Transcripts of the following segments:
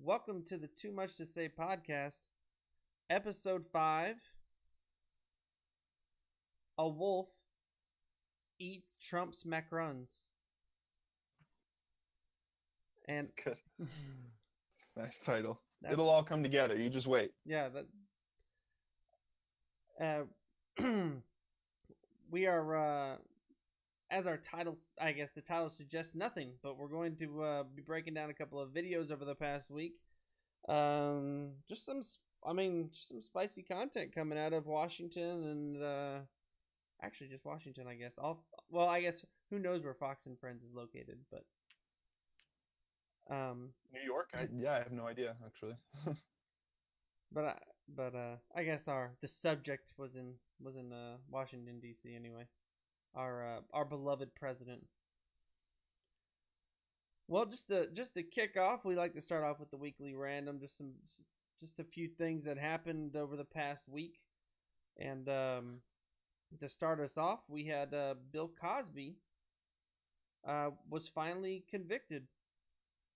Welcome to the Too Much to Say podcast, episode 5. A wolf eats Trump's Macrons. And Good. Nice title. It'll all come together. You just wait. Yeah, we are, as our titles, I guess the title suggests nothing, but we're going to be breaking down a couple of videos over the past week. Just some spicy content coming out of Washington and actually just Washington, I guess. I guess who knows where Fox and Friends is located, but New York? I have no idea actually. but I guess the subject was in Washington D.C. anyway. Our beloved president. Well, just to kick off, we like to start off with the weekly random, just a few things that happened over the past week, and to start us off, we had Bill Cosby was finally convicted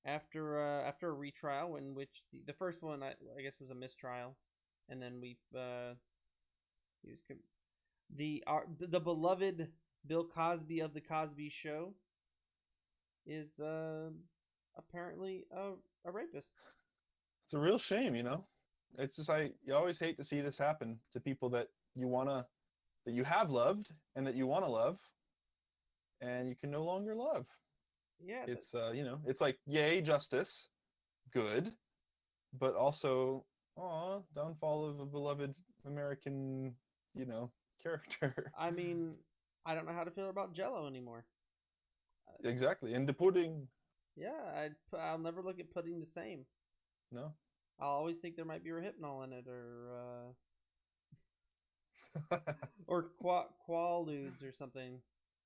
after a retrial in which the first one I guess was a mistrial, and then he was the beloved Bill Cosby of the Cosby Show is apparently a rapist. It's a real shame, you know. It's just you always hate to see this happen to people that you have loved and that you want to love, and you can no longer love. Yeah, it's it's like, yay, justice, good, but also, downfall of a beloved American, character. I mean, I don't know how to feel about Jello anymore. Exactly, and the pudding. Yeah, I'll never look at pudding the same. No. I'll always think there might be Rohypnol in it, or Quaaludes or something.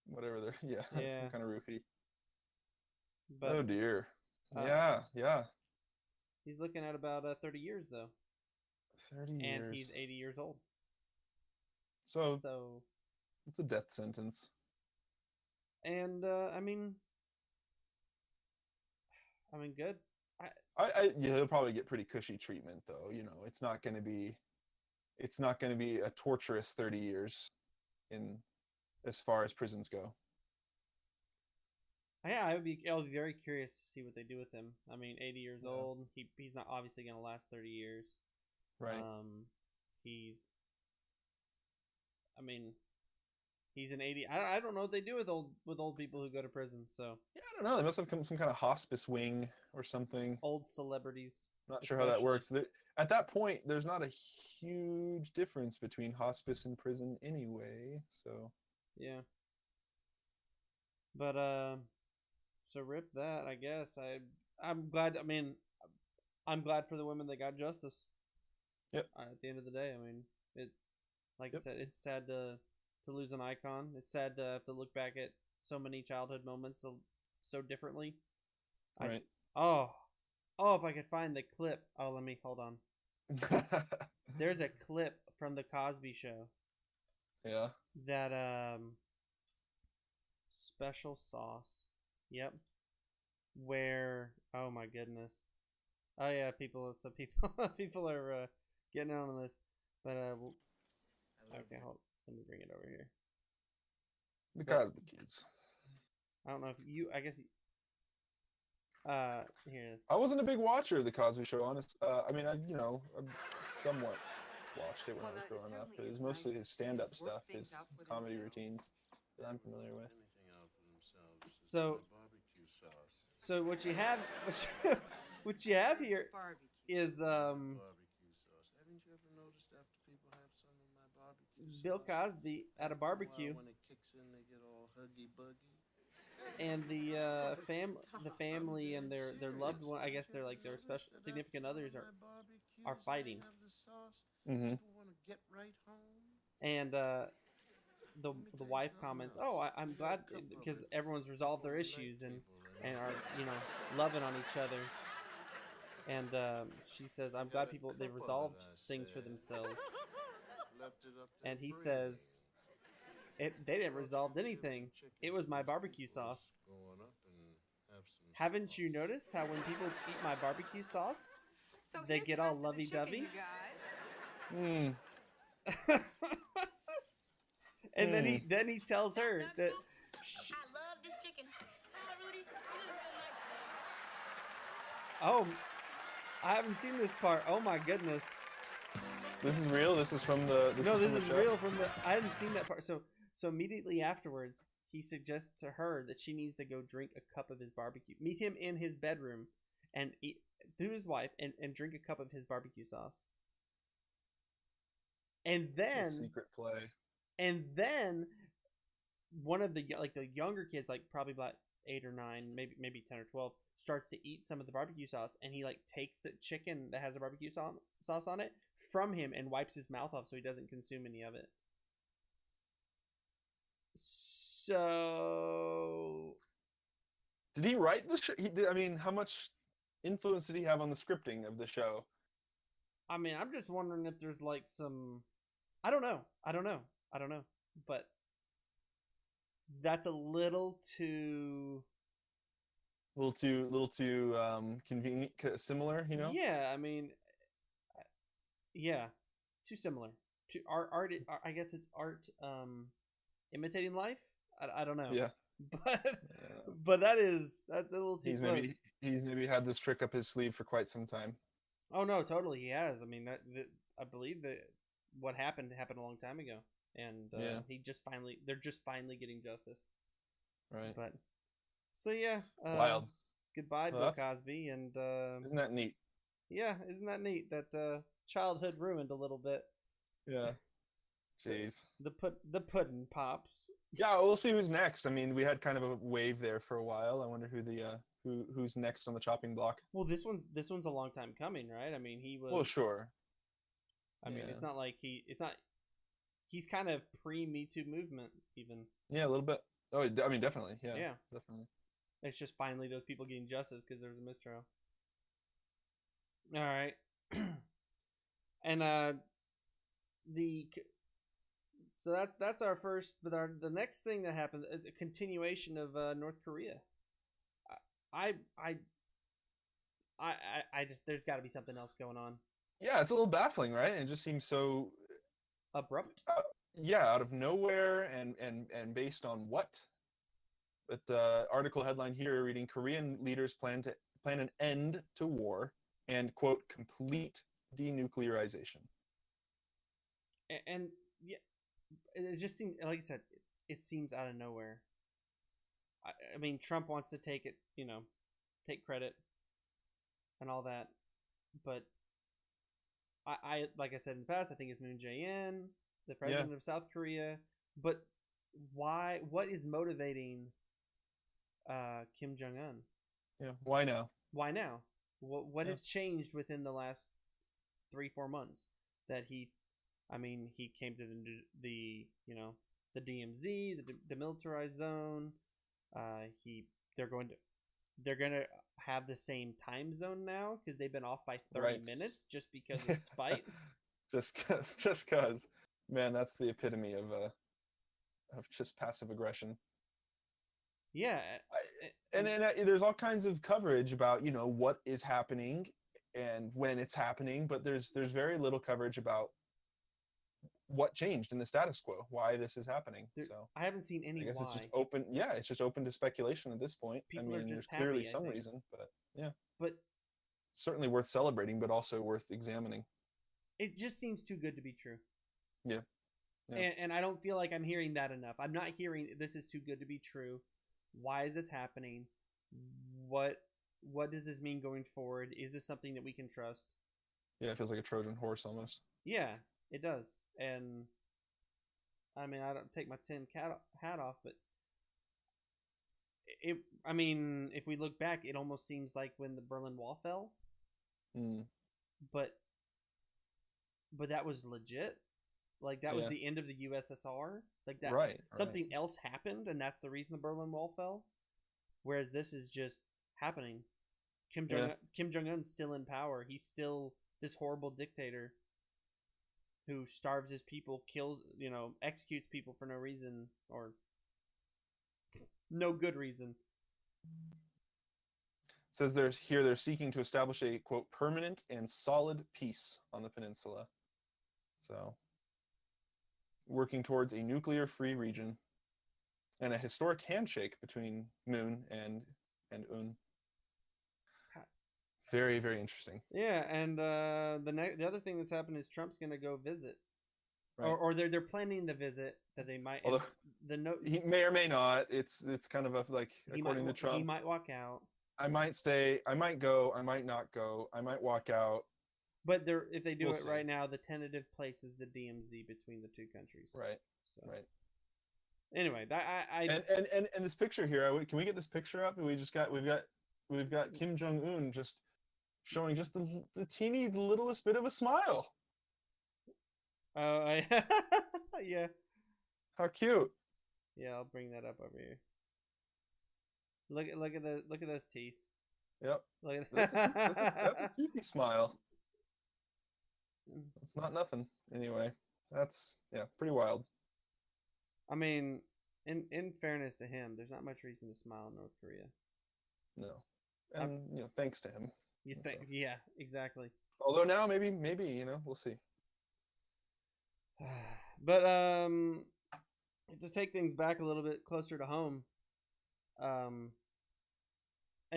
Whatever they're, some kind of roofie. But, oh dear. Yeah. He's looking at about 30 years though. 30 years. And he's 80 years old. So it's a death sentence. And I mean, good. He'll probably get pretty cushy treatment though. It's not going to be a torturous 30 years as far as prisons go. Yeah, I'll be very curious to see what they do with him. I mean, 80 years old. He's not obviously going to last 30 years. Right. He's an 80. I don't know what they do with old people who go to prison. So yeah, I don't know. They must have some kind of hospice wing or something. Old celebrities. Not sure how that works. At that point, there's not a huge difference between hospice and prison anyway. So yeah. But so rip that. I guess I'm glad. I mean, I'm glad for the women that got justice. Yep. At the end of the day, I mean, I said, it's sad to lose an icon. It's sad to have to look back at so many childhood moments so differently. Right. If I could find the clip. Oh, let me hold on. There's a clip from the Cosby Show. Yeah. That special sauce. Yep. Where, oh my goodness. Oh yeah, people are getting on this. But okay, hold. Let me bring it over here. The Cosby Kids. I don't know if I guess here. I wasn't a big watcher of the Cosby Show, honest. I mean, I somewhat watched it when I was growing up. But it was mostly his stand-up stuff, his comedy routines that I'm familiar with. So what you have what you have here is Bill Cosby at a barbecue. When it kicks in, they get all huggy-buggy. And the family and their loved one, I guess they're like their special significant others are fighting. Mm-hmm. And the wife comments, "Oh, I'm glad because everyone's resolved their issues and are loving on each other." And she says, "I'm glad they've resolved things for themselves." And he says, they didn't resolve anything. It was my barbecue sauce. some Haven't sauce. you noticed how when people eat my barbecue sauce, So they here's get the all rest of the chicken, lovey-dovey? you guys. Hmm. And then he tells her that I love this chicken. Oh, Rudy, you look real nice today. oh, I haven't seen this part. Oh my goodness. This is real. This is from the. This No, is this from the is show? real from the I hadn't seen that part. So immediately afterwards, he suggests to her that she needs to go drink a cup of his barbecue. Meet him in his bedroom and eat through his wife and drink a cup of his barbecue sauce. And The then secret play. one of the younger kids, like probably about 8 or 9, maybe 10 or 12, starts to eat some of the barbecue sauce, and he like takes the chicken that has the barbecue sauce on it from him and wipes his mouth off so he doesn't consume any of it. So Did he write the show? I mean, how much influence did he have on the scripting of the show? I mean, I'm just wondering if there's like some I don't know. But that's a little too Little too convenient, similar, you know? Yeah, I mean, yeah, too similar to art. I guess it's art imitating life. I don't know. Yeah. But that's a little too He's close. maybe had this trick up his sleeve for quite some time. Oh no, totally he has. I mean that I believe that what happened a long time ago, and Yeah. they're just finally getting justice. Right. But so yeah, Wild. Goodbye, Well, Bill that's- Cosby, and Isn't that neat? yeah, isn't that neat that childhood ruined a little bit. Yeah. Jeez. The puddin' pops. Yeah, we'll see who's next. I mean, we had kind of a wave there for a while. I wonder who the who's next on the chopping block. Well, this one's a long time coming, right? I mean, he was. Well, sure. I mean, yeah. it's not like he's kind of pre Me Too movement even. Yeah, a little bit. Oh, I mean, definitely. Yeah. Yeah. Definitely. It's just finally those people getting justice because there was a mistrial. All right, and so that's our first, but the next thing that happened, a continuation of North Korea. I just there's got to be something else going on. Yeah, it's a little baffling, right? It just seems so Abrupt. yeah, out of nowhere and based on what? But the article headline here reading Korean leaders plan an end to war and quote complete denuclearization. And yeah, it just seems like I said, it seems out of nowhere. I mean, Trump wants to take it, take credit and all that, but I like I said in the past, I think it's Moon Jae-in, the president of South Korea. But why? What is motivating Kim Jong-un? Yeah, why now? Why now? What has changed within the last 3-4 months that he came to the DMZ, the demilitarized zone. They're going to have the same time zone now because they've been off by 30 minutes just because of spite. just cause, man, that's the epitome of just passive aggression. Yeah, and there's all kinds of coverage about what is happening and when it's happening, but there's very little coverage about what changed in the status quo, why this is happening. So I haven't seen any. I guess why. it's just open. Yeah, it's just open to speculation at this point. People I are mean, just there's clearly happy, I some think. reason, but yeah, But certainly worth celebrating, but also worth examining. it just seems too good to be true. Yeah. And I don't feel like I'm hearing that enough. I'm not hearing this is too good to be true. Why is this happening? What does this mean going forward? Is this something that we can trust? Yeah, it feels like a Trojan horse almost. Yeah, it does. And I mean, I don't take my tin hat off, but if we look back, it almost seems like when the Berlin Wall fell. But that was legit. Like that was the end of the USSR. Like that. Right. Something else happened, and that's the reason the Berlin Wall fell. Whereas this is just happening. Kim Jong-un's still in power. He's still this horrible dictator who starves his people, kills, executes people for no reason or no good reason. says they're seeking to establish a, quote, permanent and solid peace on the peninsula. So, working towards a nuclear-free region and a historic handshake between Moon and Un. Very, very interesting. Yeah, and the other thing that's happened is Trump's going to go visit, Right. or they're planning to visit that they might. Although he may or may not. It's kind of a, like, according to Trump, he might walk out. I might stay. I might go. I might not go. I might walk out. But if they do We'll it see. right now, the tentative place is the DMZ between the two countries. Right. So. Right. Anyway, And this picture here. Can we get this picture up? We've got Kim Jong Un just showing just the teeny littlest bit of a smile. yeah. How cute. Yeah, I'll bring that up over here. Look at those teeth. Yep. Look at That's a cutie smile. It's not nothing. Anyway, that's pretty wild. I mean, in fairness to him, there's not much reason to smile in North Korea. No. And thanks to him. You think? So. Yeah, exactly. Although now maybe we'll see. But to take things back a little bit closer to home, and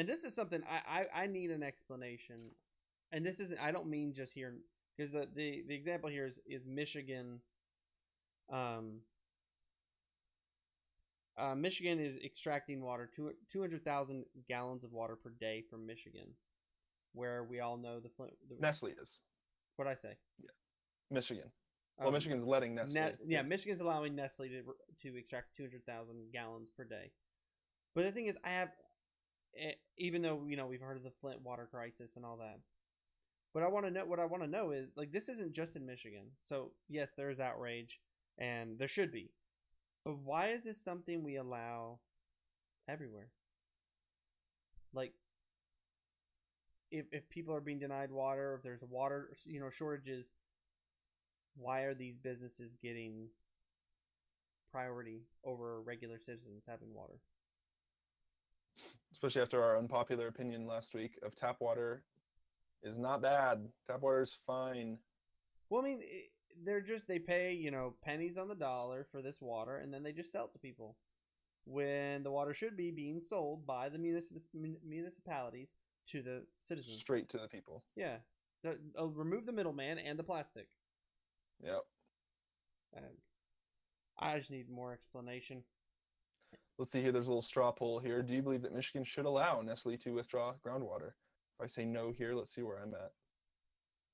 this is something I need an explanation, and this isn't. I don't mean just here, because the example here is Michigan. Michigan is extracting water, 200,000 gallons of water per day from Michigan, where we all know the Nestle is. What'd I say? Yeah, Michigan. Well, Michigan's letting Nestle. Michigan's allowing Nestle to extract 200,000 gallons per day. But the thing is, even though we've heard of the Flint water crisis and all that, but what I want to know is, like, this isn't just in Michigan. So yes, there is outrage, and there should be. But why is this something we allow everywhere? Like, if people are being denied water, if there's water, shortages, why are these businesses getting priority over regular citizens having water? Especially after our unpopular opinion last week of tap water is not bad. Tap water is fine. Well, I mean, they pay, pennies on the dollar for this water, and then they just sell it to people, when the water should be being sold by the municipalities to the citizens. Straight to the people. Yeah. Remove the middleman and the plastic. Yep. I just need more explanation. Let's see here. There's a little straw poll here. Do you believe that Michigan should allow Nestle to withdraw groundwater? If I say no here, let's see where I'm at.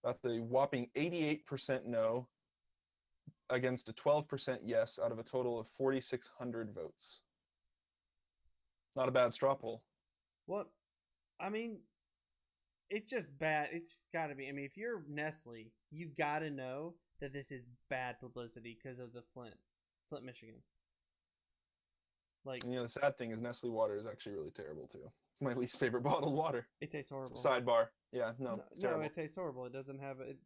That's a whopping 88% no against a 12% yes out of a total of 4,600 votes. Not a bad straw poll. Well, I mean, it's just bad. It's just got to be. I mean, if you're Nestle, you got to know that this is bad publicity because of the Flint, Michigan. Like, the sad thing is Nestle water is actually really terrible too. It's my least favorite bottled water. It tastes horrible. It's a sidebar. Yeah, no, it's terrible. No, it tastes horrible. It doesn't have it.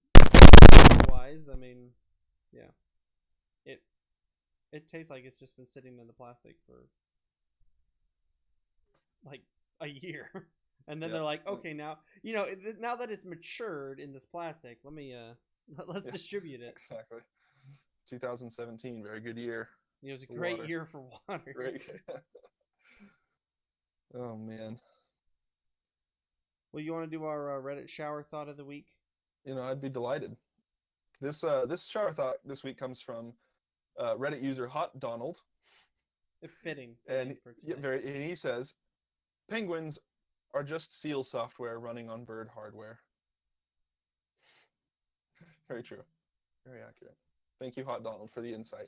Wise, I mean, yeah. It tastes like it's just been sitting in the plastic for like a year. And then they're like, okay, now now that it's matured in this plastic, let's distribute it. Exactly. 2017, very good year. It was a great year for water. Great. Oh man. Well, you want to do our Reddit shower thought of the week? I'd be delighted. This shower thought this week comes from Reddit user Hot Donald. Fitting. And he says, penguins are just seal software running on bird hardware. Very true. Very accurate. Thank you, Hot Donald, for the insight.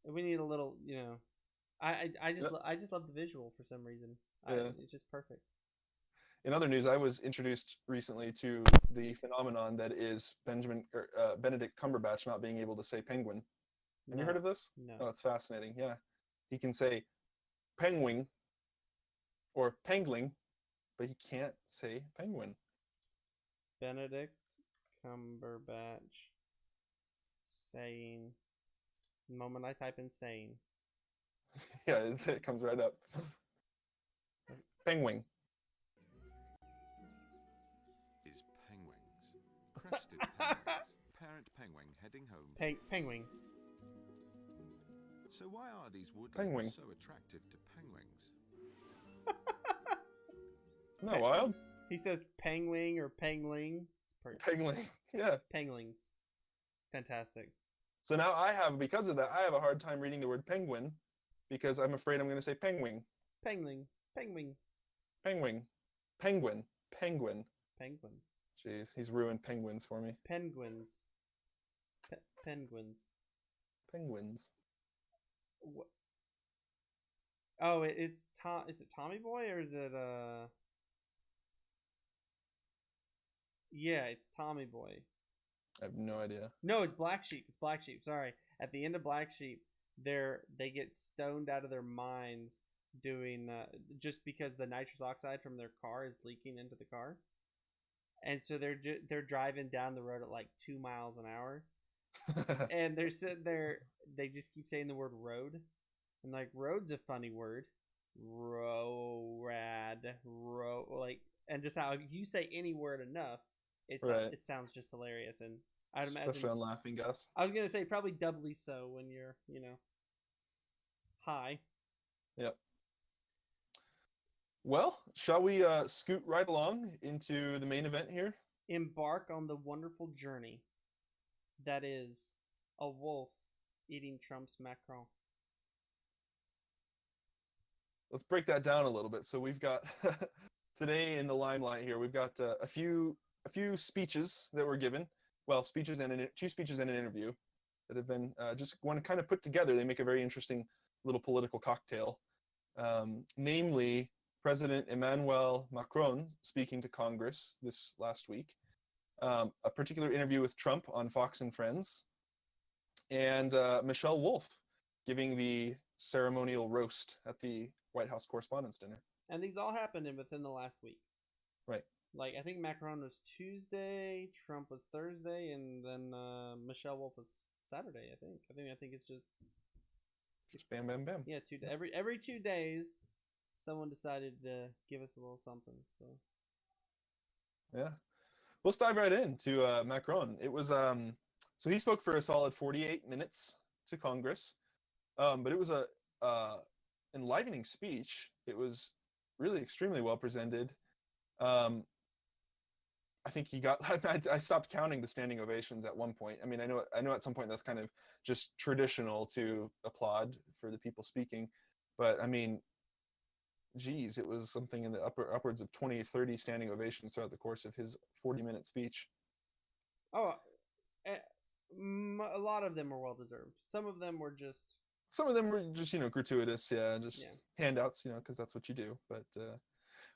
We need a little, I just love the visual for some reason. It's just perfect. In other news, I was introduced recently to the phenomenon that is Benedict Cumberbatch not being able to say penguin. Have you heard of this? No. Oh, it's fascinating. Yeah. He can say penguin or pengling, but he can't say penguin. Benedict Cumberbatch saying. The moment I type in saying. Yeah, it comes right up. Penguin. Parent penguin heading home. Penguin. So why are these Penguin. woodlands so attractive to penguins? Isn't that wild? He says penguin or pengling. It's pretty Penguin. Yeah. penglings. Fantastic. So now because of that, I have a hard time reading the word penguin because I'm afraid I'm going to say penguin. Pengling. Penguin. Penguin. Penguin. Penguin. Penguin. Jeez, he's ruined penguins for me. Penguins. Penguins. Penguins. What? Oh, it's Tom. Is it Tommy Boy or is it Yeah, it's Tommy Boy. I have no idea. No, it's Black Sheep. It's Black Sheep. Sorry. At the end of Black Sheep, they get stoned out of their minds doing just because the nitrous oxide from their car is leaking into the car, and so they're driving down the road at like 2 miles an hour, and they're sitting there. They just keep saying the word road, and like road's a funny word, like, and just how if you say any word enough, Right. it sounds just hilarious, and I'd Especially imagine on Laughing Gus. I was gonna say probably doubly so when you're high. Yep. Well, shall we scoot right along into the main event here? Embark on the wonderful journey that is a wolf eating Trump's Macron. Let's break that down a little bit. So we've got today in the limelight here, we've got a few speeches that were given. Well, two speeches and an interview that have been just one kind of put together. They make a very interesting little political cocktail. Namely, President Emmanuel Macron speaking to Congress this last week, a particular interview with Trump on Fox and Friends, and Michelle Wolf giving the ceremonial roast at the White House Correspondents' Dinner. And these all happened within the last week. Right. Like, I think Macron was Tuesday, Trump was Thursday, and then Michelle Wolf was Saturday, I think. I think it's just bam, bam, bam. Yeah, every 2 days, someone decided to give us a little something. So yeah, let's dive right into Macron. It was so he spoke for a solid 48 minutes to Congress, but it was a enlivening speech. It was really extremely well presented. I think he got. I stopped counting the standing ovations at one point. I mean, I know at some point that's kind of just traditional to applaud for the people speaking, but I mean, geez, it was something in the upwards of 20, 30 standing ovations throughout the course of his 40-minute speech. Oh, a lot of them were well deserved. Some of them were just gratuitous, handouts, because that's what you do.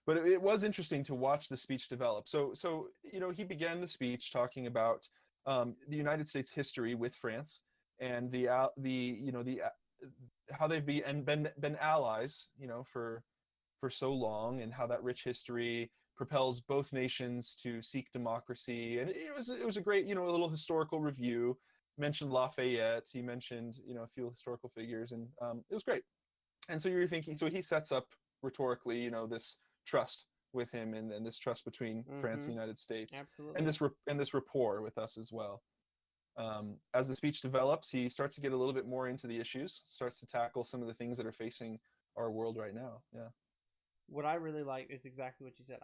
But it was interesting to watch the speech develop. So he began the speech talking about the United States history with France and how they've been allies, for so long, and how that rich history propels both nations to seek democracy. And it was a great, a little historical review. Mentioned Lafayette. He mentioned, a few historical figures, and it was great. And so you're thinking, so he sets up rhetorically, this trust with him, and this trust between France and the United States. Absolutely. and this rapport with us as well. As the speech develops, he starts to get a little bit more into the issues, starts to tackle some of the things that are facing our world right now. Yeah. What I really like is exactly what you said.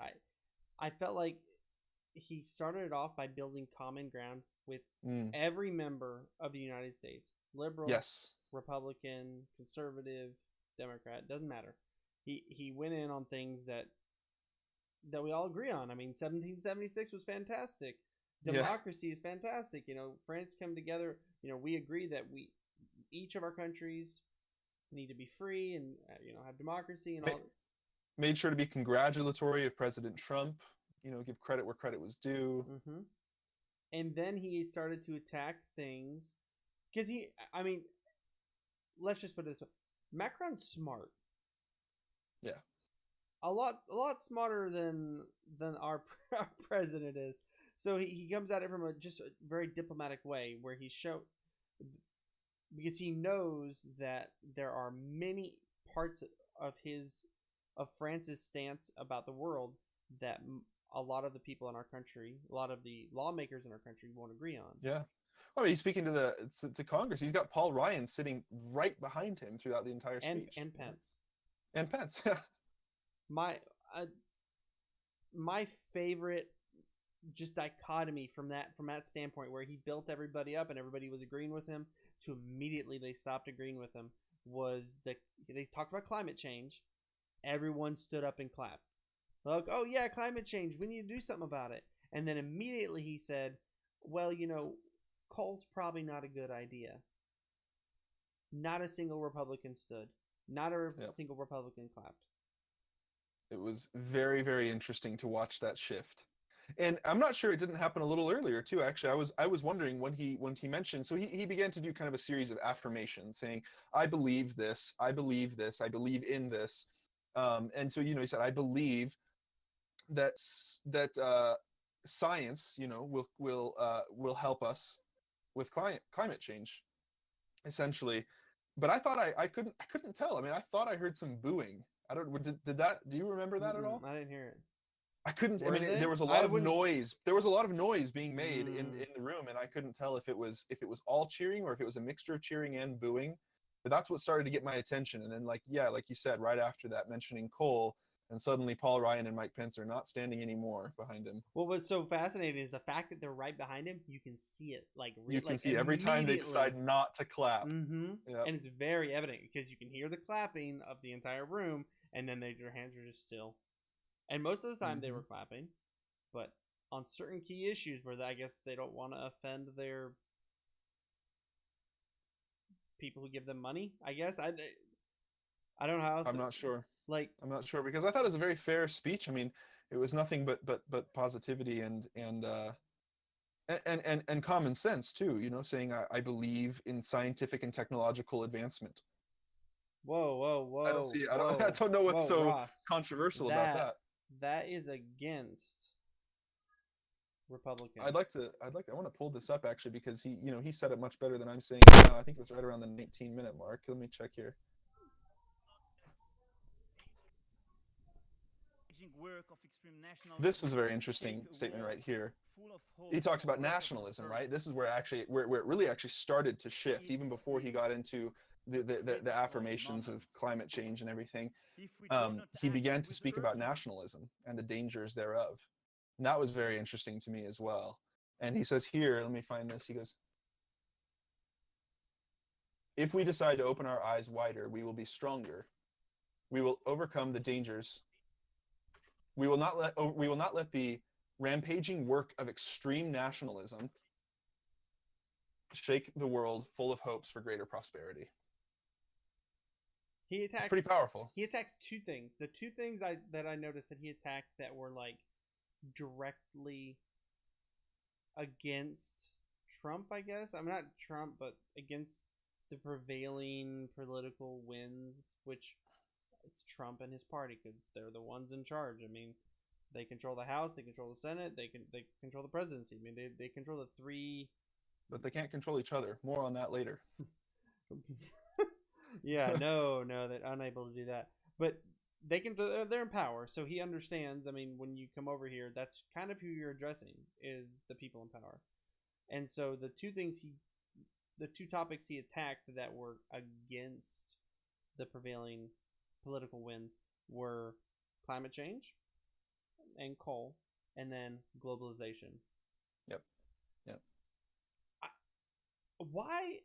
I felt like he started it off by building common ground with every member of the United States. Liberal, yes, Republican, conservative, Democrat, doesn't matter. He went in on things that we all agree on. I mean, 1776 was fantastic. Democracy is fantastic. France come together. We agree that each of our countries need to be free and have democracy and all. Made sure to be congratulatory of President Trump. Give credit where credit was due. Mm-hmm. And then he started to attack things because let's just put it this way: Macron's smart. Yeah. A lot smarter than our president is. So he comes at it from a very diplomatic way, where because he knows that there are many parts of France's stance about the world that a lot of the people in our country, a lot of the lawmakers in our country won't agree on. Yeah. Well, I mean, he's speaking to Congress. He's got Paul Ryan sitting right behind him throughout the entire speech. And Pence. And Pence. My my favorite just dichotomy from that standpoint, where he built everybody up and everybody was agreeing with him, to immediately they stopped agreeing with him, was they talked about climate change. Everyone stood up and clapped. Like, oh yeah, climate change, we need to do something about it. And then immediately he said, well, coal's probably not a good idea. Not a single Republican stood. Not a single Republican clapped. It was very, very interesting to watch that shift. And I'm not sure it didn't happen a little earlier too. Actually, I was wondering when he mentioned. So he began to do kind of a series of affirmations, saying, "I believe this. I believe this. I believe in this." And so he said, "I believe that science, will help us with climate change, essentially." But I thought I couldn't tell. I mean, I thought I heard some booing. I don't. Do you remember that at all? I didn't hear it. I couldn't. Were they? There was a lot of noise. There was a lot of noise being made in the room, and I couldn't tell if it was all cheering or if it was a mixture of cheering and booing. But that's what started to get my attention. And then, like you said, right after that, mentioning coal, and suddenly Paul Ryan and Mike Pence are not standing anymore behind him. What was so fascinating is the fact that they're right behind him. You can see it, you can see every time they decide not to clap. Mm-hmm. Yep. And it's very evident because you can hear the clapping of the entire room, and then their hands are just still. And most of the time they were clapping, but on certain key issues where I guess they don't want to offend their people who give them money, I guess. I don't know how else. I'm not sure. I'm not sure, because I thought it was a very fair speech. I mean, it was nothing but positivity and common sense too. Saying I believe in scientific and technological advancement. Whoa! I don't know what's so Ross, controversial about that. That is against Republicans. I want to pull this up actually, because he said it much better than I'm saying it now. I think it was right around the 19-minute mark. Let me check here. This was a very interesting statement right here. He talks about nationalism, right? This is where it really actually started to shift, even before he got into the affirmations of climate change and everything. He began to speak about nationalism and the dangers thereof. And that was very interesting to me as well. And he says here, let me find this. He goes, "If we decide to open our eyes wider, we will be stronger. We will overcome the dangers. We will not let the rampaging work of extreme nationalism shake the world full of hopes for greater prosperity." It's pretty powerful. He attacks two things. The two things that I noticed that he attacked that were like directly against Trump, I guess. I'm not Trump, but against the prevailing political winds, which it's Trump and his party, because they're the ones in charge. I mean, they control the House, they control the Senate, they control the presidency. I mean, they control the three. But they can't control each other. More on that later. Yeah, no, they're unable to do that. But they're in power, so he understands. I mean, when you come over here, that's kind of who you're addressing, is the people in power. And so the two topics he attacked that were against the prevailing political winds were climate change and coal, and then globalization. Yep. Why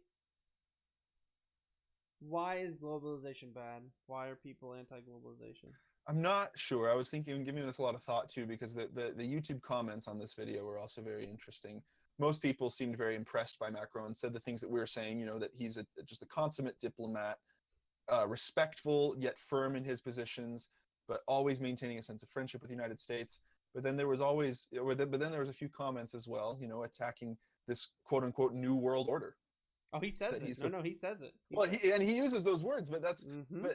is globalization bad? Why are people anti-globalization? I'm not sure. I was giving this a lot of thought too, because the YouTube comments on this video were also very interesting. Most people seemed very impressed by Macron, said the things that we were saying, that he's just a consummate diplomat, respectful yet firm in his positions, but always maintaining a sense of friendship with the United States. But then there was a few comments as well, attacking this quote unquote new world order. Oh, he says it. No, he says it. He uses those words, but that's. Mm-hmm.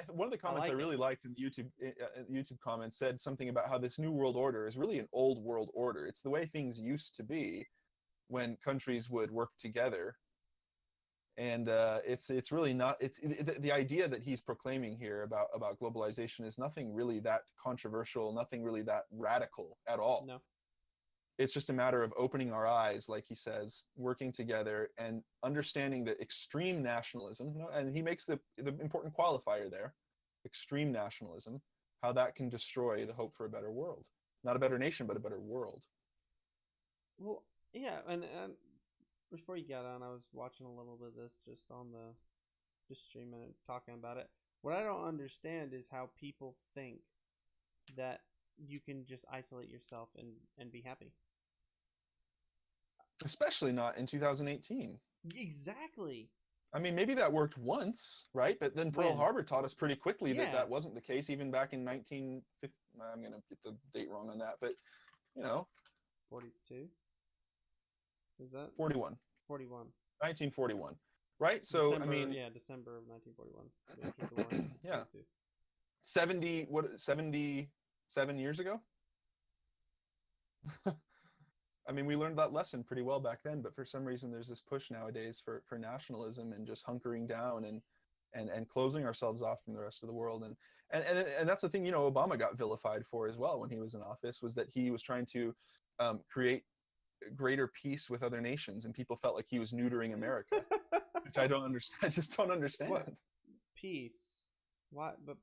One of the comments I really liked in the YouTube comments said something about how this new world order is really an old world order. It's the way things used to be, when countries would work together And it's really not. The idea that he's proclaiming here about globalization is nothing really that controversial, nothing really that radical at all. No. It's just a matter of opening our eyes, like he says, working together and understanding that extreme nationalism, and he makes the important qualifier there, extreme nationalism, how that can destroy the hope for a better world. Not a better nation, but a better world. Well, yeah, and before you got on, I was watching a little bit of this just on the just streaming and talking about it. What I don't understand is how people think that you can just isolate yourself and be happy. Especially not in 2018. Exactly. I mean, maybe that worked once, right? But then Pearl When? Harbor taught us pretty quickly Yeah. that that wasn't the case, even back in 1950. I'm going to get the date wrong on that, but, you know. 42? Is that? 41. 41. 1941, right? So, December, I mean. Yeah, December of 1941. Yeah. 77 years ago? I mean, we learned that lesson pretty well back then, but for some reason there's this push nowadays for nationalism and just hunkering down and closing ourselves off from the rest of the world. And that's the thing, you know, Obama got vilified for as well when he was in office, was that he was trying to create greater peace with other nations, and people felt like he was neutering America, which I don't understand. I just don't understand. What? Peace. Why? But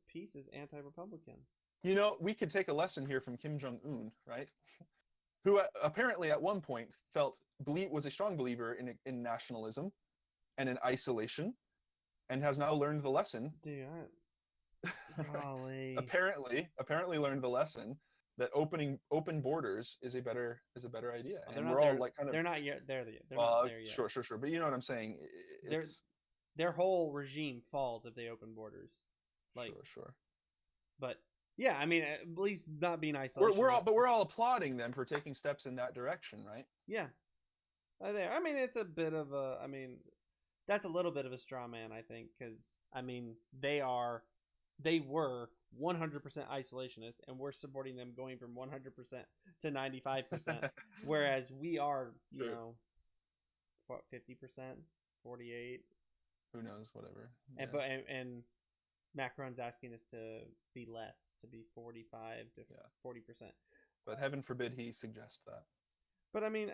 peace is anti-Republican. You know, we could take a lesson here from Kim Jong-un, right? Who apparently at one point was a strong believer in nationalism and in isolation, and has now learned the lesson. Dude, golly. apparently learned the lesson that open borders is a better idea. Oh, and we're all like kind of. They're not yet. They're not there yet. Sure. But you know what I'm saying. Their whole regime falls if they open borders. Like, sure. But yeah, I mean, at least not being isolated. We're all applauding them for taking steps in that direction, right? Yeah. I mean, it's a bit of a. I mean, that's a little bit of a straw man, I think, because I mean, they were 100% isolationist, and we're supporting them going from 100% to 95%, whereas we are, you know, what, 50%, 48. Who knows? Whatever. And and Macron's asking us to be less, to be 45 to 40%. But heaven forbid he suggests that. But I mean,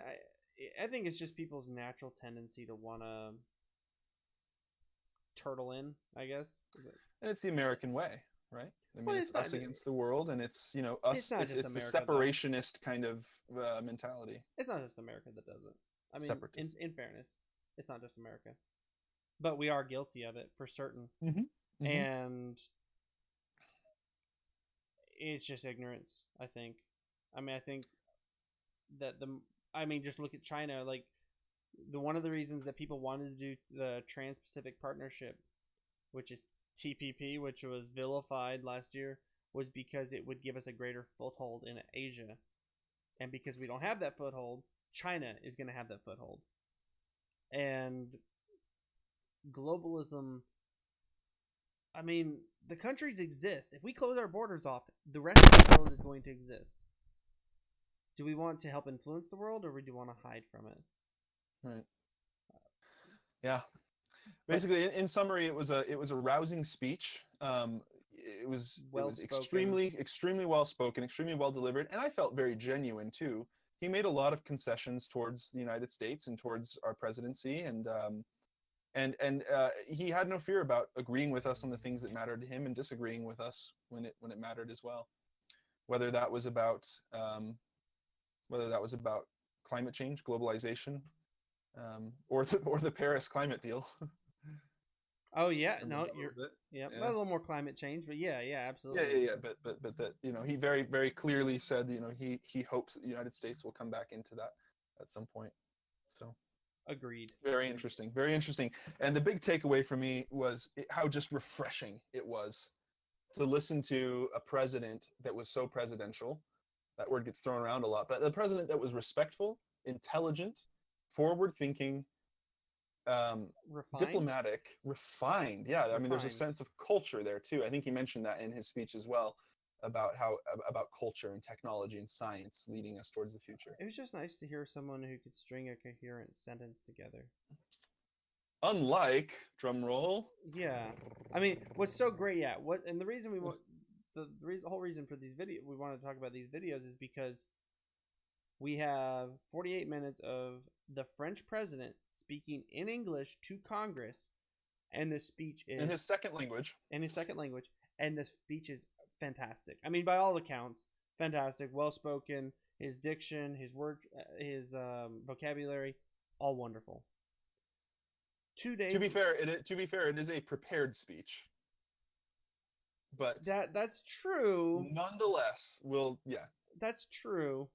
I think it's just people's natural tendency to want to turtle in, I guess. And it's the American way, right? I mean, it's us against the world, and it's, you know, us. It's the separationist kind of mentality. It's not just America that does it. I mean, in fairness, it's not just America, but we are guilty of it for certain. Mm-hmm. And it's just ignorance, I think. I mean, I think that just look at China. Like, one of the reasons that people wanted to do the Trans-Pacific Partnership, which is TPP, which was vilified last year, was because it would give us a greater foothold in Asia. And because we don't have that foothold, China is going to have that foothold. And globalism, I mean, the countries exist. If we close our borders off, the rest of the world is going to exist. Do we want to help influence the world, or do we want to hide from it? Right. Yeah. Basically, in summary, it was a rousing speech. It was extremely well spoken, extremely well delivered, and I felt very genuine too. He made a lot of concessions towards the United States and towards our presidency, and he had no fear about agreeing with us on the things that mattered to him and disagreeing with us when it mattered as well. Whether that was about climate change, globalization, or the Paris climate deal. Oh yeah, no, a little more climate change, but yeah, absolutely. Yeah. But that, you know, he very, very clearly said, you know, he hopes that the United States will come back into that at some point. So. Agreed. Very interesting. And the big takeaway for me was how just refreshing it was to listen to a president that was so presidential. That word gets thrown around a lot, but the president that was respectful, intelligent, forward-thinking, diplomatic, refined. Yeah, I mean, there's a sense of culture there too. I think he mentioned that in his speech as well, about culture and technology and science leading us towards the future. It was just nice to hear someone who could string a coherent sentence together. Unlike, drum roll, Yeah, I mean, what's so great? Yeah, what and the reason we want the whole reason for these video we want to talk about these videos is because we have 48 minutes of the French president speaking in English to Congress, and the speech is in his second language. in his second language, and the speech is fantastic. I mean, by all accounts, fantastic, well spoken. His diction, his word, his vocabulary, all wonderful. 2 days. To be fair, it is a prepared speech, but That's true. nonetheless, yeah. That's true.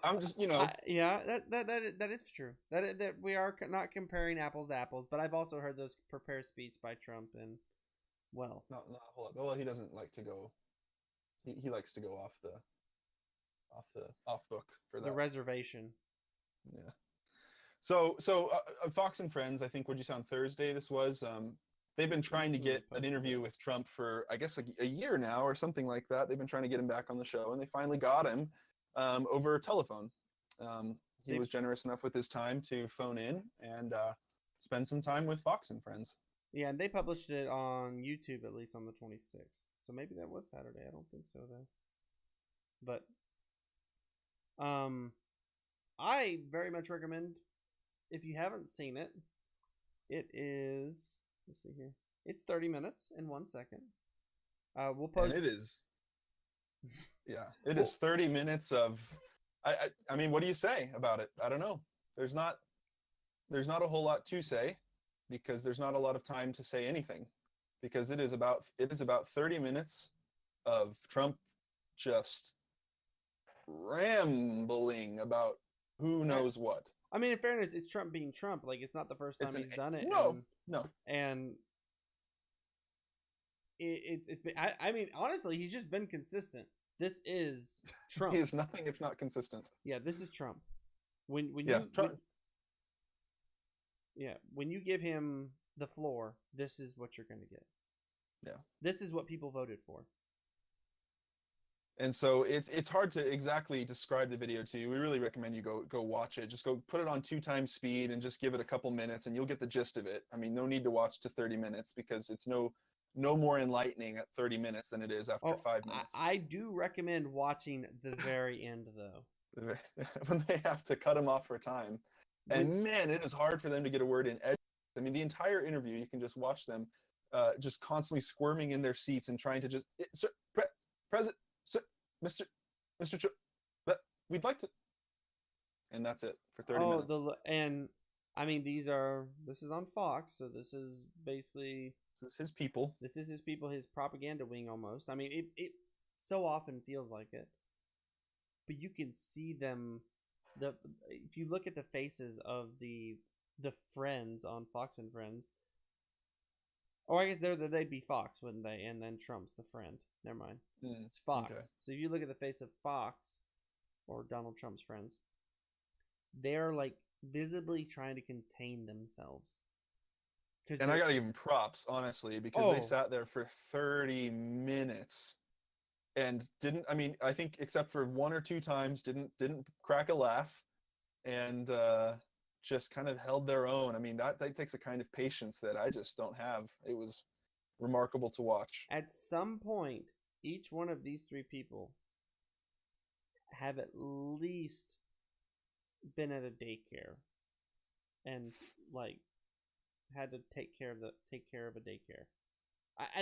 I'm just, yeah, that is true. That we are not comparing apples to apples, but I've also heard those prepared speech by Trump, and well, not a whole lot. Well, he doesn't like to go. He likes to go off book for that. the reservation. Yeah. So Fox and Friends, I think, what'd you say on Thursday? This was they've been trying to get an interview with Trump for, I guess, a year now or something like that. They've been trying to get him back on the show, and they finally got him over telephone. He was generous enough with his time to phone in and spend some time with Fox and Friends. Yeah, and they published it on YouTube at least on the 26th. So maybe that was Saturday. I don't think so though. But I very much recommend, if you haven't seen it, it is, let's see here. It's 30 minutes and 1 second. We'll post And it is. Yeah, it is 30 minutes of I mean, what do you say about it? I don't know. There's not a whole lot to say, because there's not a lot of time to say anything, because it is about 30 minutes of Trump just rambling about who knows what. I mean, in fairness, it's Trump being Trump. Like, it's not the first time he's done it. No. And it's been, I mean, honestly, he's just been consistent. This is Trump. He is nothing if not consistent. Yeah, this is Trump. When you give him the floor, this is what you're going to get. Yeah. This is what people voted for. And so it's hard to exactly describe the video to you. We really recommend you go watch it. Just go put it on 2x speed and just give it a couple minutes, and you'll get the gist of it. I mean, no need to watch to 30 minutes, because it's no more enlightening at 30 minutes than it is after 5 minutes. I do recommend watching the very end, though. When they have to cut him off for time. And man, it is hard for them to get a word in. I mean, the entire interview, you can just watch them just constantly squirming in their seats and trying to just, sir, President, sir, Mr. We'd like to, and that's it for 30 minutes. And I mean, this is on Fox, so this is basically, this is his people. This is his people, his propaganda wing almost. I mean, it so often feels like it, but you can see them. If you look at the faces of the friends on Fox and Friends, or I guess they'd be Fox, wouldn't they? And then Trump's the friend. Never mind. It's Fox. Okay. So if you look at the face of Fox or Donald Trump's friends, they're like visibly trying to contain themselves. And I gotta give them props, honestly, because they sat there for 30 minutes and didn't. I mean, I think except for 1 or 2 times, didn't crack a laugh, and just kind of held their own. I mean, that takes a kind of patience that I just don't have. It was remarkable to watch. At some point, each one of these 3 people have at least been at a daycare and like had to take care of a daycare.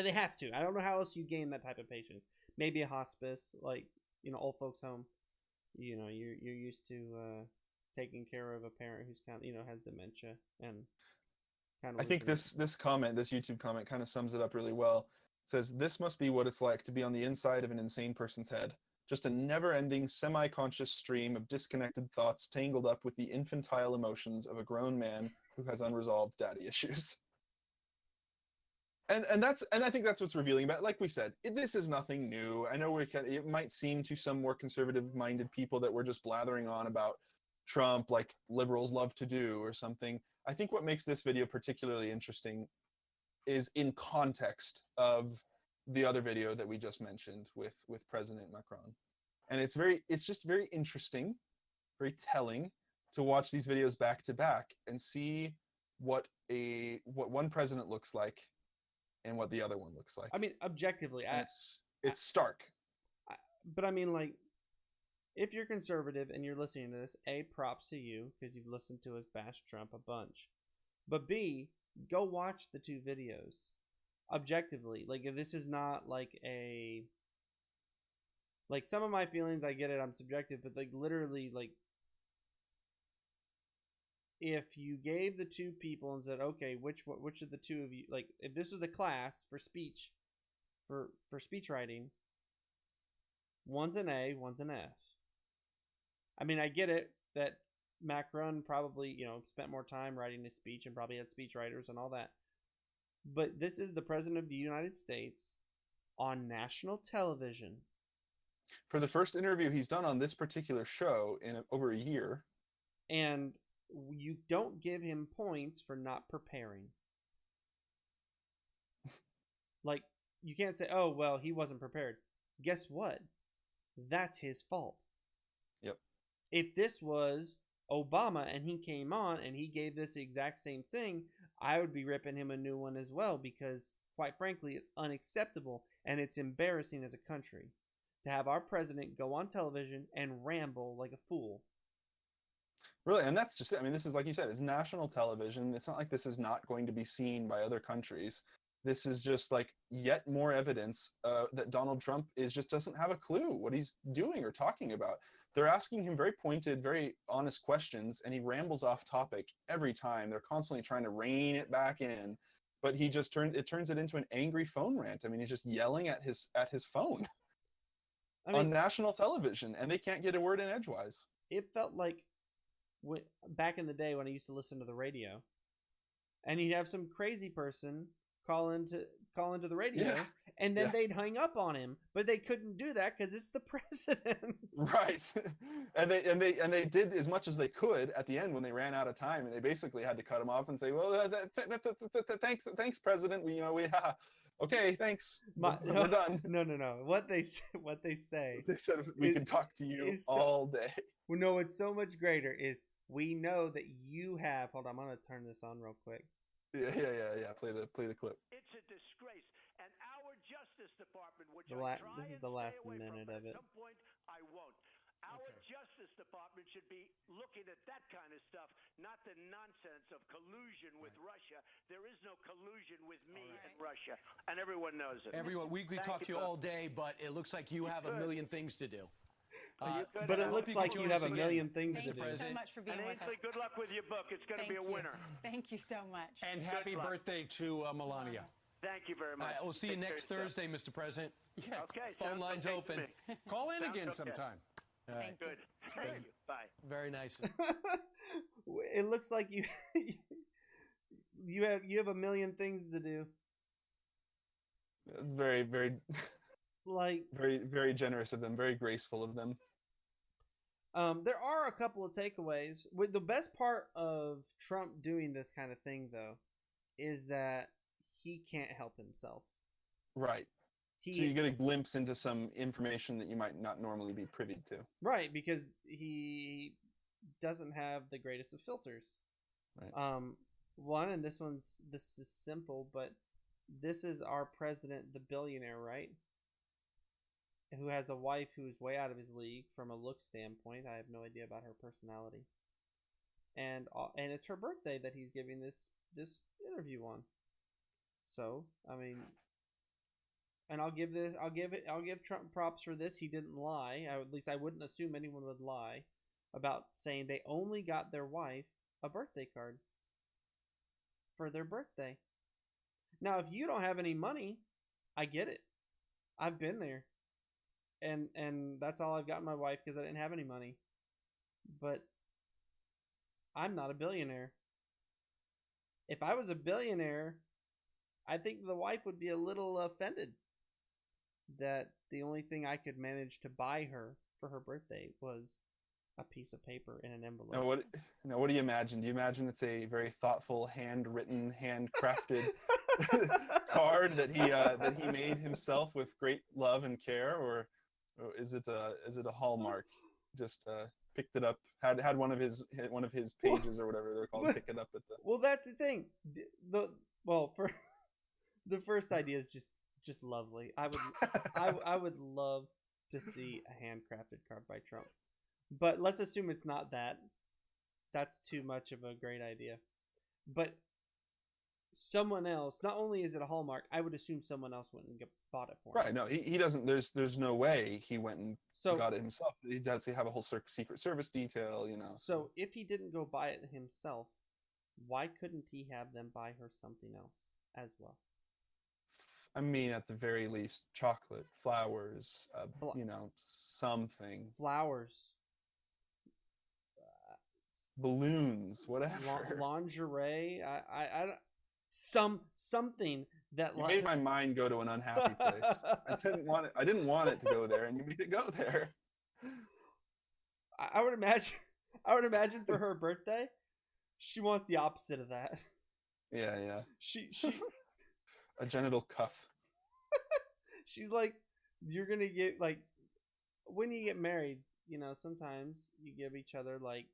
They have to. I don't know how else you gain that type of patience. Maybe a hospice, like, old folks home. You're used to taking care of a parent who's kind of, has dementia and kind of. I think this YouTube comment kind of sums it up really well. It says, "This must be what it's like to be on the inside of an insane person's head. Just a never-ending, semi-conscious stream of disconnected thoughts tangled up with the infantile emotions of a grown man who has unresolved daddy issues." And I think that's what's revealing about it. Like we said, this is nothing new. I know it might seem to some more conservative-minded people that we're just blathering on about Trump like liberals love to do or something. I think what makes this video particularly interesting is in context of the other video that we just mentioned with President Macron. And it's just very interesting, very telling to watch these videos back to back and see what one president looks like and what the other one looks like. I mean, objectively, And it's stark. but I mean, like, if you're conservative and you're listening to this, A, props to you because you've listened to us bash Trump a bunch. But B, go watch the two videos objectively. Like, if this is not like like some of my feelings, I get it, I'm subjective, but like literally, like, if you gave the two people and said, okay, which of the two of you, like, if this was a class for speech, for speech writing, one's an A, one's an F. I mean, I get it that Macron probably, spent more time writing his speech and probably had speech writers and all that. But this is the president of the United States on national television. For the first interview he's done on this particular show in over a year. And you don't give him points for not preparing. Like, you can't say, oh, well, he wasn't prepared. Guess what? That's his fault. Yep. If this was Obama and he came on and he gave this exact same thing, I would be ripping him a new one as well because, quite frankly, it's unacceptable and it's embarrassing as a country to have our president go on television and ramble like a fool. Really, and that's just it. I mean, this is, like you said, it's national television. It's not like this is not going to be seen by other countries. This is just like yet more evidence that Donald Trump just doesn't have a clue what he's doing or talking about. They're asking him very pointed, very honest questions, and he rambles off topic every time. They're constantly trying to rein it back in, but he just turns it into an angry phone rant. I mean, he's just yelling at his phone on national television, and they can't get a word in edgewise. It felt like back in the day when I used to listen to the radio, and you'd have some crazy person call into the radio, and then they'd hang up on him, but they couldn't do that because it's the president. Right. and they did as much as they could at the end when they ran out of time, and they basically had to cut him off and say, well, thanks president, okay, thanks, we're done. No, what they say they said we can talk to you all day. Well, no, what's so much greater is we know that you have, hold on, I'm gonna turn this on real quick. Yeah. Play the clip. It's a disgrace, and our Justice Department, which This is the last minute of it. At some point, I won't. Our Justice Department should be looking at that kind of stuff, not the nonsense of collusion with Russia. There is no collusion with me and Russia, and everyone knows it. Everyone, we could talk to you all day, but it looks like you have a million things to do. But it looks like you have a million things to do. Thank you so much for being with us. Good luck with your book. It's going to be a winner. Thank you so much. And happy birthday to Melania. Thank you very much. We'll see you next Thursday, Mr. President. Yeah. Okay. Phone lines open. Call in again sometime. Thank you. Good. Thank you. Bye. Very nice. It looks like you have a million things to do. That's very, very, like, very, very generous of them. Very graceful of them. There are a couple of takeaways. The best part of Trump doing this kind of thing, though, is that he can't help himself. Right. So you get a glimpse into some information that you might not normally be privy to. Right, because he doesn't have the greatest of filters. Right. One, and this is simple, but this is our president, the billionaire, right? Who has a wife who's way out of his league from a look standpoint. I have no idea about her personality. And it's her birthday that he's giving this interview on. So, I mean, and I'll give Trump props for this. He didn't lie. At least I wouldn't assume anyone would lie about saying they only got their wife a birthday card for their birthday. Now, if you don't have any money, I get it. I've been there. And that's all I've gotten my wife because I didn't have any money. But I'm not a billionaire. If I was a billionaire, I think the wife would be a little offended that the only thing I could manage to buy her for her birthday was a piece of paper in an envelope. Now, what do you imagine? Do you imagine it's a very thoughtful, handwritten, handcrafted card that he made himself with great love and care, or is it a Hallmark just picked it up. Had one of his pages or whatever they're called. Pick it up at the. Well, that's the thing. For the first idea is just lovely. I would love to see a handcrafted card by Trump, but let's assume it's not that. That's too much of a great idea. But someone else, not only is it a Hallmark, I would assume someone else went and bought it for him. Right. No, he doesn't. There's no way he went and So got it himself. He does have a whole Secret Service detail, you know. So if he didn't go buy it himself, why couldn't he have them buy her something else as well? I mean, at the very least, chocolate, flowers, you know, something. Flowers. Balloons, whatever. Lingerie. I something that You made my mind go to an unhappy place. I didn't want it to go there, and you made it go there. I would imagine for her birthday, she wants the opposite of that. Yeah. She a genital cuff. She's like, you're gonna get like, when you get married, you know, sometimes you give each other like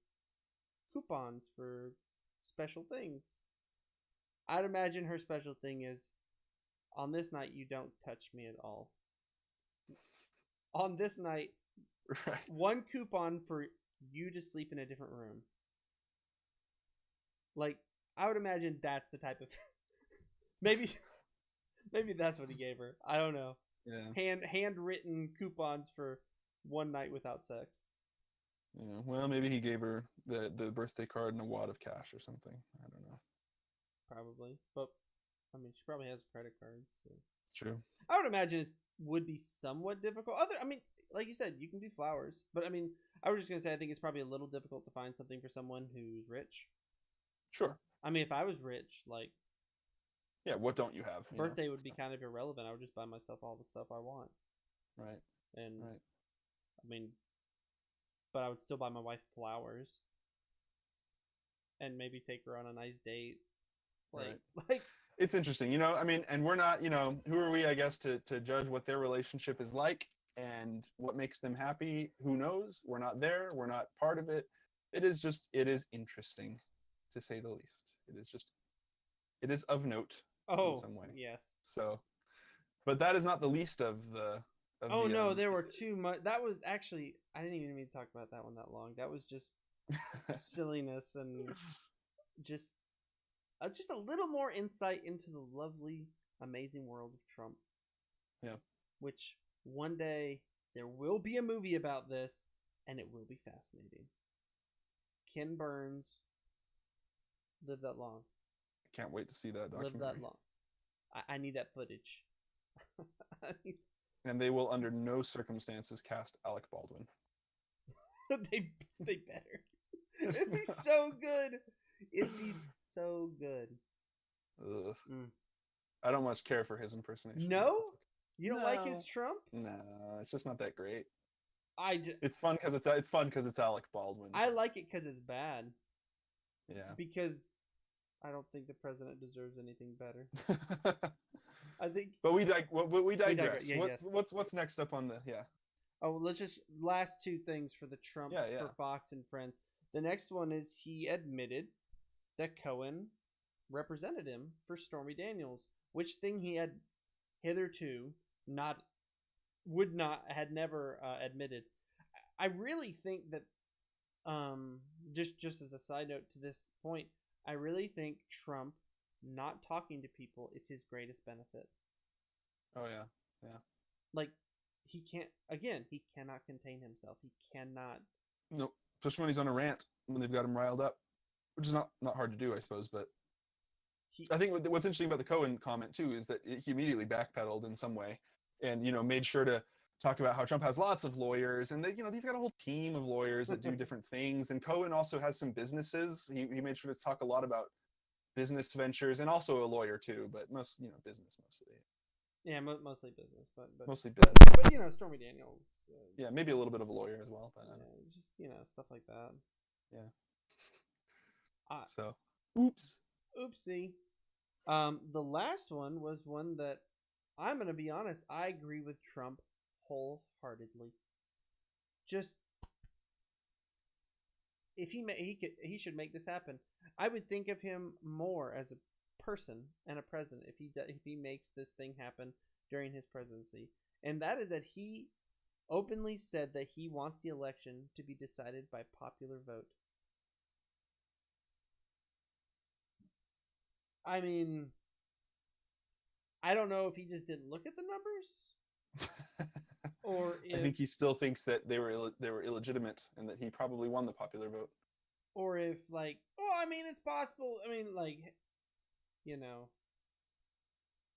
coupons for special things. I'd imagine her special thing is, on this night you don't touch me at all. On this night, right. One coupon for you to sleep in a different room. Like, I would imagine that's the type of maybe that's what he gave her. I don't know. Yeah. Handwritten coupons for one night without sex. Yeah. Well, maybe he gave her the birthday card and a wad of cash or something. I don't know. Probably, but I mean, she probably has credit cards. So. It's true. I would imagine it would be somewhat difficult. I mean, like you said, you can do flowers, but I mean, I was just gonna say I think it's probably a little difficult to find something for someone who's rich. Sure. I mean, if I was rich, like, yeah, what don't you have? Birthday would be kind of irrelevant. I would just buy myself all the stuff I want. Right. And right. I mean, but I would still buy my wife flowers, and maybe take her on a nice date. Like it's interesting, you know. I mean, and we're not, you know, who are we, I guess, to judge what their relationship is like and what makes them happy? Who knows? We're not there. We're not part of it. It is interesting, to say the least. It is of note in some way. Yes. So, but that is not the least of the. There were too much. That was actually, I didn't even mean to talk about that one that long. That was just silliness and just a little more insight into the lovely, amazing world of Trump. Yeah. Which one day there will be a movie about this, and it will be fascinating. Ken Burns lived that long. Can't wait to see that documentary. Lived that long. I need that footage. And they will, under no circumstances, cast Alec Baldwin. they better. It'd be so good. It'd be so good. Ugh. I don't much care for his impersonation. No? You don't like his Trump? No, it's just not that great. It's fun because it's Alec Baldwin. I like it because it's bad. Yeah. Because I don't think the president deserves anything better. I think. But we digress. Yeah, What's next up on the Oh, let's just last two things for the Trump for Fox and Friends. The next one is he admitted that Cohen represented him for Stormy Daniels, which thing he had hitherto had never admitted. I really think that just as a side note to this point, I really think Trump not talking to people is his greatest benefit. Oh yeah. Like he cannot contain himself. He cannot. No, especially when he's on a rant, when they've got him riled up, which is not hard to do, I suppose. But I think what's interesting about the Cohen comment too is that he immediately backpedaled in some way, and made sure to talk about how Trump has lots of lawyers, and that he's got a whole team of lawyers that do different things. And Cohen also has some businesses. He made sure to talk a lot about business ventures, and also a lawyer too, but most business mostly. Yeah, mostly business, but mostly business. But Stormy Daniels. Yeah, maybe a little bit of a lawyer as well, but just stuff like that. Yeah. So, Oopsie. The last one was one that I'm gonna be honest. I agree with Trump wholeheartedly. Just if he should make this happen. I would think of him more as a person and a president if he makes this thing happen during his presidency, and that is that he openly said that he wants the election to be decided by popular vote. I mean, I don't know if he just didn't look at the numbers, or if, I think he still thinks that they were illegitimate and that he probably won the popular vote. or if like, well, I mean, it's possible. I mean, like, you know,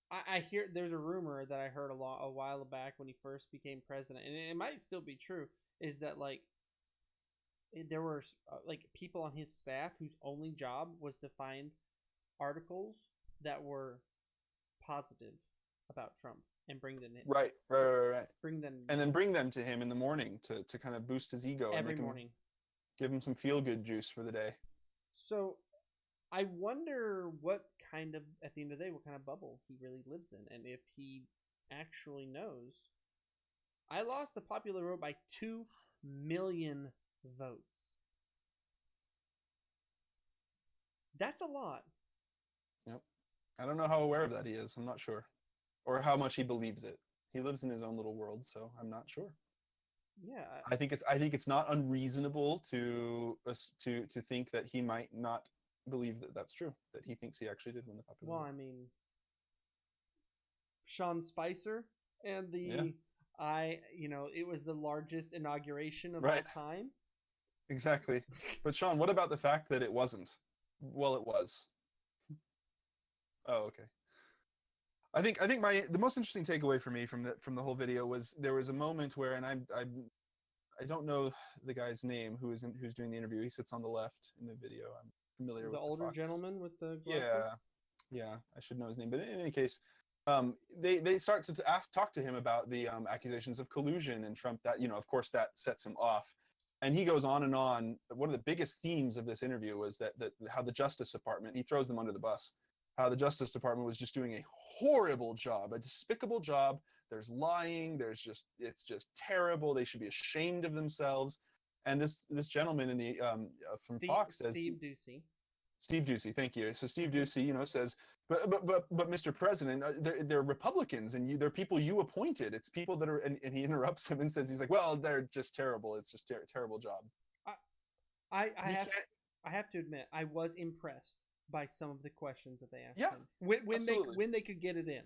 I hear there's a rumor that I heard a while back when he first became president, and it might still be true, is that like there were like people on his staff whose only job was to find articles that were positive about Trump and bring them in. Right. Bring them And then bring them to him in the morning to kind of boost his ego every and morning. give him some feel good juice for the day. So I wonder what kind of, at the end of the day, what kind of bubble he really lives in, and if he actually knows. I lost the popular vote by 2 million votes. That's a lot. Yep. I don't know how aware of that he is. I'm not sure, or how much he believes it. He lives in his own little world, so I'm not sure. Yeah. I think it's not unreasonable to think that he might not believe that that's true. That he thinks he actually did win the popular Well, vote. I mean, Sean Spicer and it was the largest inauguration of Right. all time. Exactly. But Sean, what about the fact that it wasn't? Well, it was. Oh, okay. I think the most interesting takeaway for me from the whole video was there was a moment where, and I don't know the guy's name who's doing the interview. He sits on the left in the video. I'm familiar with The older Fox. gentleman with the glasses. Yeah, I should know his name. But in any case, they start to talk to him about the accusations of collusion and Trump. That, of course, that sets him off. And he goes on and on. One of the biggest themes of this interview was that how the Justice Department, he throws them under the bus, how the Justice Department was just doing a horrible job, a despicable job. There's lying. It's just terrible. They should be ashamed of themselves. And this gentleman in the from Fox says, Steve Ducey, thank you. So Steve Ducey, says, but Mr. President, they're Republicans, and they're people you appointed. It's people that are, and he interrupts him and says, he's like, well, they're just terrible. It's just a terrible job. I have to admit, I was impressed by some of the questions that they asked Yeah, him when they could get it in.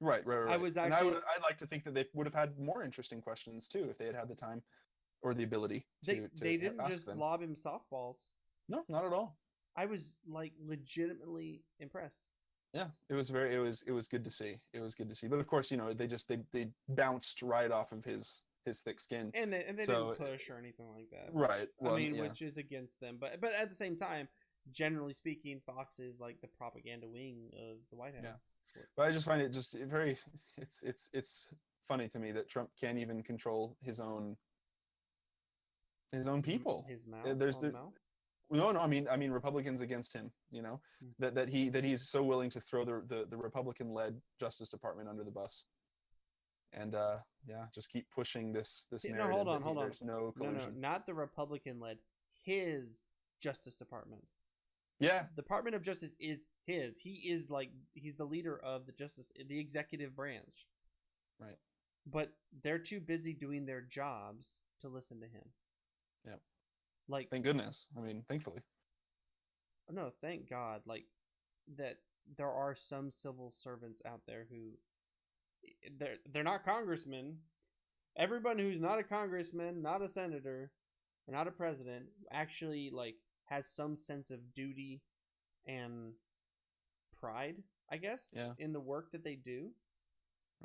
Right. I was and actually, I'd like to think that they would have had more interesting questions too if they had the time or the ability to they didn't ask just them. lob him softballs. No, not at all. I was like legitimately impressed. Yeah, it was good to see. It was good to see. But of course, they bounced right off of his thick skin. And they didn't push or anything like that. Right. Well, I mean, yeah. which is against them. But at the same time, generally speaking, Fox is like the propaganda wing of the White House. Yeah. But I just find it just very it's funny to me that Trump can't even control his own people. His mouth. Mouth? No, I mean Republicans against him. That he's so willing to throw the Republican-led Justice Department under the bus, and just keep pushing this narrative. No, hold on. There's no collusion. No, not the Republican-led. His Justice Department. Yeah, Department of Justice is his. He's the leader of the executive branch. Right. But they're too busy doing their jobs to listen to him. Yeah. Like, thank goodness. I mean, thankfully. No, thank God. Like, that there are some civil servants out there who they're not congressmen. Everyone who's not a congressman, not a senator, or not a president, actually has some sense of duty and pride, I guess, in the work that they do.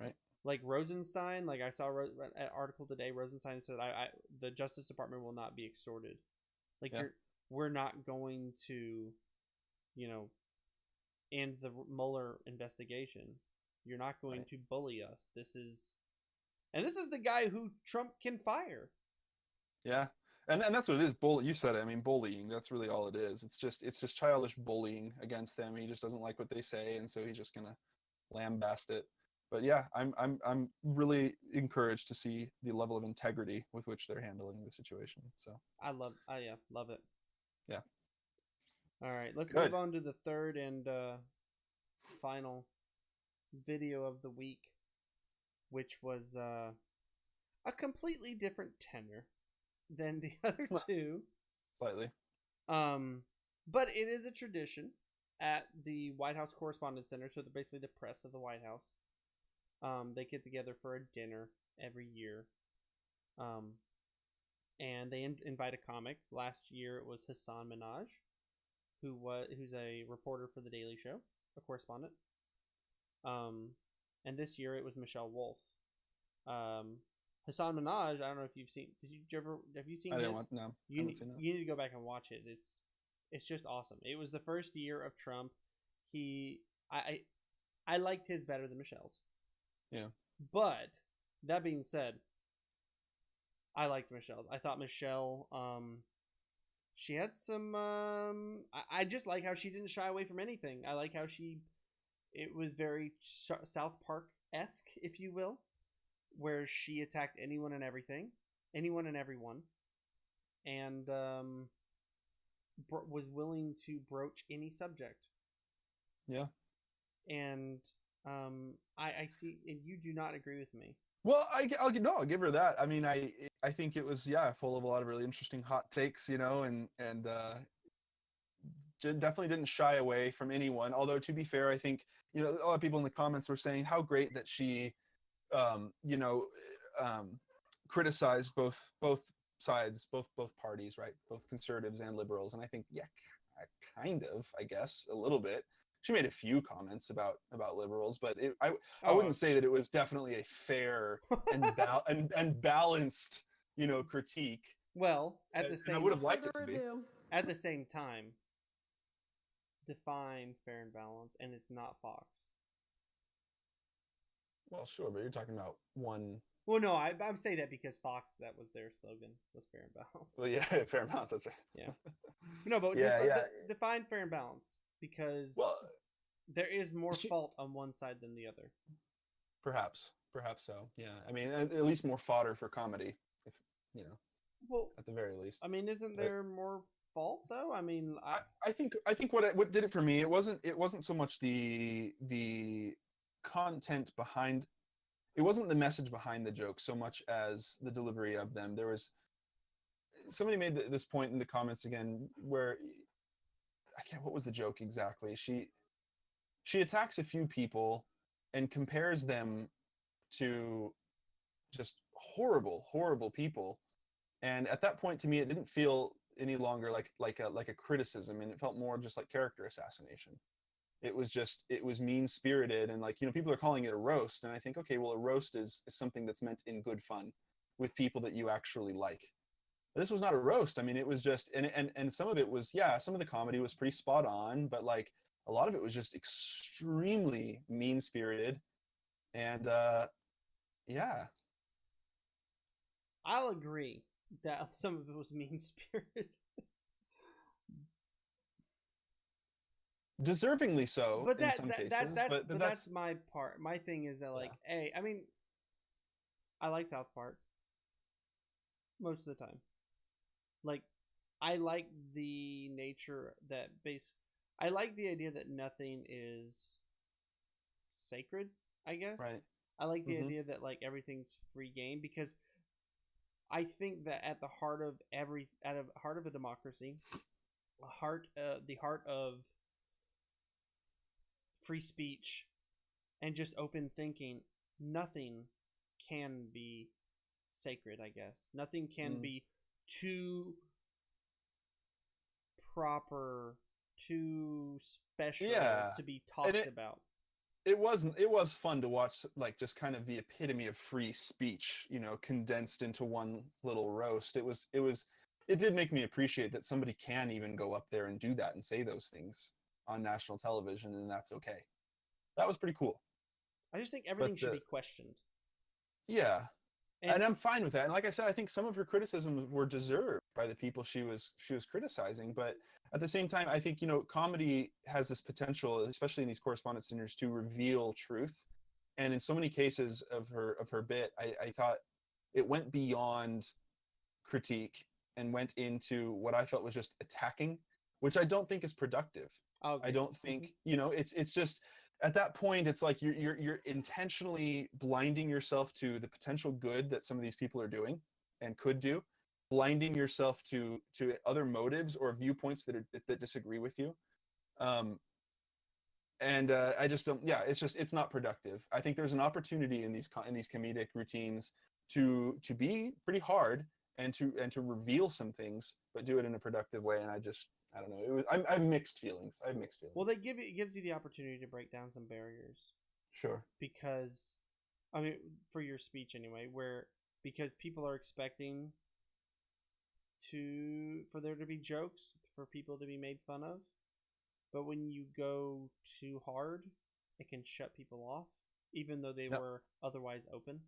Right. Like Rosenstein, I saw an article today. Rosenstein said, the Justice Department will not be extorted. We're not going to, end the Mueller investigation. You're not going to bully us. This is the guy who Trump can fire. Yeah. And that's what it is. You said it. I mean, bullying. That's really all it is. It's just childish bullying against them. He just doesn't like what they say, and so he's just gonna lambast it. But yeah, I'm really encouraged to see the level of integrity with which they're handling the situation. So I love it. yeah, All right, let's Good. move on to the third and final video of the week, which was a completely different tenor than the other two. slightly. But it is a tradition at the White House Correspondents Center, so they're basically the press of the White House. They get together for a dinner every year. And they invite a comic. Last year it was Hassan Minhaj, who's a reporter for the Daily Show, a correspondent. And this year it was Michelle Wolf. Hassan Minhaj, I don't know if you've seen. Have you seen I his? didn't want no. You need to go back and watch his. It's just awesome. It was the first year of Trump. I liked his better than Michelle's. Yeah. But that being said, I liked Michelle's. I thought Michelle, she had some. I just like how she didn't shy away from anything. I like how it was very South Park-esque, if you will, where she attacked anyone and everything, anyone and everyone, and was willing to broach any subject. Yeah. And I see, and you do not agree with me. Well, I'll give her that. I mean, I think it was full of a lot of really interesting hot takes, and definitely didn't shy away from anyone. Although to be fair, I think a lot of people in the comments were saying how great that she, criticized both sides, both parties, right? Both conservatives and liberals, and I think kind of, I guess, a little bit. She made a few comments about liberals, but I wouldn't say that it was definitely a fair and balanced, critique. Well, at the same, I would have liked it to be. At the same time, define fair and balanced, and it's not Fox. Well, sure, but you're talking about one. Well, no, I'm saying that because Fox, that was their slogan, was fair and balanced. Well, yeah, fair and balanced. That's right. Yeah. No, but define fair and balanced, because there is more fault on one side than the other. Perhaps so. Yeah, I mean, at least more fodder for comedy, if Well, at the very least. I mean, isn't there more fault though? I mean, I think what did it for me, it wasn't so much the content behind. It wasn't the message behind the joke so much as the delivery of them. There was somebody made this point in the comments again where what was the joke exactly? She attacks a few people and compares them to just horrible people. And at that point, to me, it didn't feel any longer like a criticism, and it felt more just like character assassination. It was mean-spirited, and people are calling it a roast, and I think, okay, well, a roast is something that's meant in good fun with people that you actually like. But this was not a roast. I mean, it was just, and some of it was, some of the comedy was pretty spot on, but a lot of it was just extremely mean-spirited, and I'll agree that some of it was mean-spirited. Deservingly so, but in some cases. But that's my part. My thing is that, I mean, I like South Park most of the time. I like the nature that I like the idea that nothing is sacred, I guess. Right. I like the idea that everything's free game, because I think that at the heart of a democracy, the heart of free speech and just open thinking, nothing can be sacred, I guess. Nothing can be too proper, too special to be talked about. It was fun to watch, just kind of the epitome of free speech, condensed into one little roast. It did make me appreciate that somebody can even go up there and do that and say those things on national television, and that's okay. That was pretty cool. I just think everything should be questioned. Yeah. And I'm fine with that. And like I said, I think some of her criticisms were deserved by the people she was criticizing. But at the same time, I think, comedy has this potential, especially in these correspondence dinners, to reveal truth. And in so many cases of her bit, I thought it went beyond critique and went into what I felt was just attacking, which I don't think is productive. I don't think, it's just at that point, it's like you're intentionally blinding yourself to the potential good that some of these people are doing and could do, blinding yourself to other motives or viewpoints that disagree with you. I just don't. Yeah, it's not productive. I think there's an opportunity in these comedic routines to be pretty hard and to reveal some things, but do it in a productive way. And I don't know. I have mixed feelings. Well, it gives you the opportunity to break down some barriers. Sure. Because, I mean, for your speech anyway, because people are expecting for there to be jokes, for people to be made fun of. But when you go too hard, it can shut people off, even though they were otherwise open.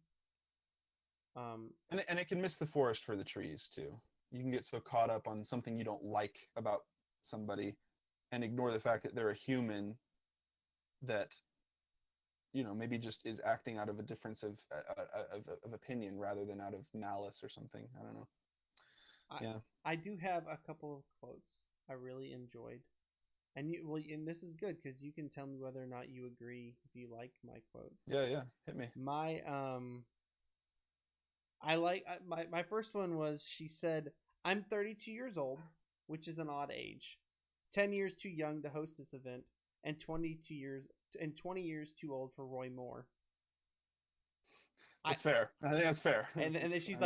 And it can miss the forest for the trees too. You can get so caught up on something you don't like about somebody and ignore the fact that they're a human that, maybe just is acting out of a difference of opinion rather than out of malice or something. I don't know. I do have a couple of quotes I really enjoyed. And this is good because you can tell me whether or not you agree if you like my quotes. Yeah, hit me. My my first one was, she said, "I'm 32 years old, which is an odd age, 10 years too young to host this event, and 20 years too old for Roy Moore." That's fair. I think that's fair. And then she's